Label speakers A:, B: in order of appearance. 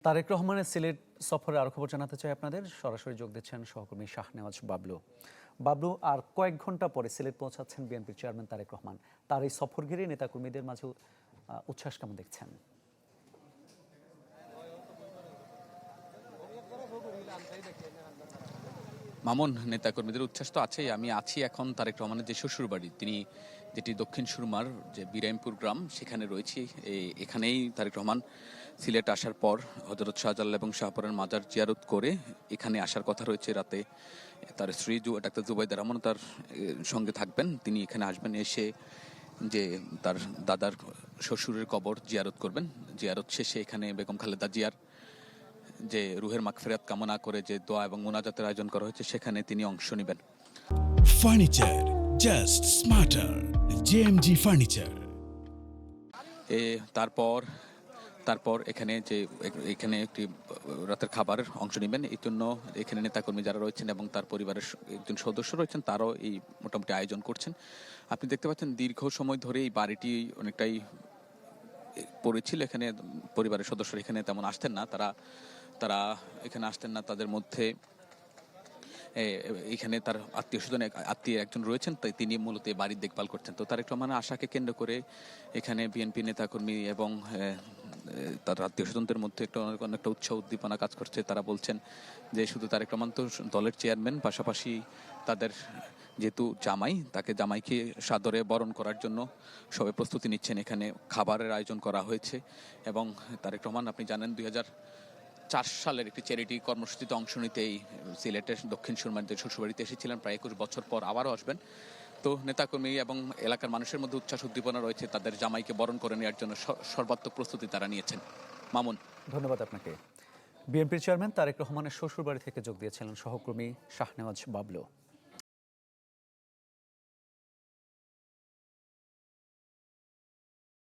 A: তারেক রহমানের সিলেট সফরে আরো খবর জানাতে চাই আপনাদের। সরাসরি যোগ দিচ্ছেন সহকর্মী শাহনেওয়াজ বাবলু। বাবলু, আর কয়েক ঘন্টা পরে সিলেট পৌঁছাচ্ছেন বিএনপির চেয়ারম্যান তারেক রহমান। তার এই সফর ঘিরে নেতাকর্মীদের মাঝে উচ্ছ্বাস কেমন দেখছেন?
B: মামুন, নেতাকর্মীদের উচ্ছ্বাস তো আছেই। আমি আছি এখন তারেক রহমানের যে শ্বশুরবাড়ি, তিনি যেটি দক্ষিণ সুরমার যে বিরাইমপুর গ্রাম, সেখানে রয়েছি। এখানেই তারেক রহমান সিলেট আসার পর হযরত শাহজালাল এবং শাহপরানের মাজার জিয়ারত করে এখানে আসার কথা রয়েছে রাতে। তার স্ত্রী ডাক্তার জুবাইদা রহমান তার সঙ্গে থাকবেন। তিনি এখানে আসবেন, এসে যে তার দাদার শ্বশুরের কবর জিয়ারত করবেন। জিয়ারত শেষে এখানে বেগম খালেদা জিয়ার যে রুহের মাগফিরাত কামনা করে যে দোয়া এবং মোনাজাতের আয়োজন করা হয়েছে, সেখানে তিনি অংশ নেবেন।
C: Furniture just smarter, JMG furniture.
B: তারপর এখানে একটি রাতের খাবারের অংশ নেবেন। এই জন্য এখানে নেতাকর্মী যারা রয়েছেন এবং তার পরিবারের একজন সদস্য রয়েছেন, তারাও এই মোটামুটি আয়োজন করছেন। আপনি দেখতে পাচ্ছেন দীর্ঘ সময় ধরে এই বাড়িটি অনেকটাই পড়েছিল। এখানে পরিবারের সদস্যরা এখানে তেমন আসতেন না, তারা এখানে আসতেন না। তাদের মধ্যে এখানে তার আত্মীয় একজন রয়েছেন, তাই তিনি মূলত বাড়ির দেখভাল করছেন। তো তারেক রহমানের আশাকে কেন্দ্র করে এখানে বিএনপি নেতাকর্মী এবং তার আত্মীয় স্বজনদের মধ্যে অনেকটা উৎসাহ উদ্দীপনা কাজ করছে। তারা বলছেন যে শুধু তারেক রহমান তো দলের চেয়ারম্যান, পাশাপাশি তাদের যেহেতু জামাইকে সাদরে বরণ করার জন্য সবাই প্রস্তুতি নিচ্ছেন। এখানে খাবারের আয়োজন করা হয়েছে এবং তারেক রহমান, আপনি জানেন, 2004 সালের একটি চ্যারিটি কর্মসূচিতে অংশ নিতে এই সিলেটের দক্ষিণ সুরমার শ্বশুরবাড়িতে এসেছিলেন। প্রায় 21 বছর পর আবারও আসবেন। তো নেতাকর্মী এবং এলাকার মানুষের মধ্যে উচ্ছ্বাস উদ্দীপনা রয়েছে। তাদের জামাইকে বরণ করে নেওয়ার জন্য সর্বাত্মক প্রস্তুতি তারা নিয়েছেন। মামুন,
A: ধন্যবাদ আপনাকে। বিএনপির চেয়ারম্যান তারেক রহমানের শ্বশুরবাড়ি থেকে যোগ দিয়েছিলেন সহকর্মী শাহনেওয়াজ বাবলু।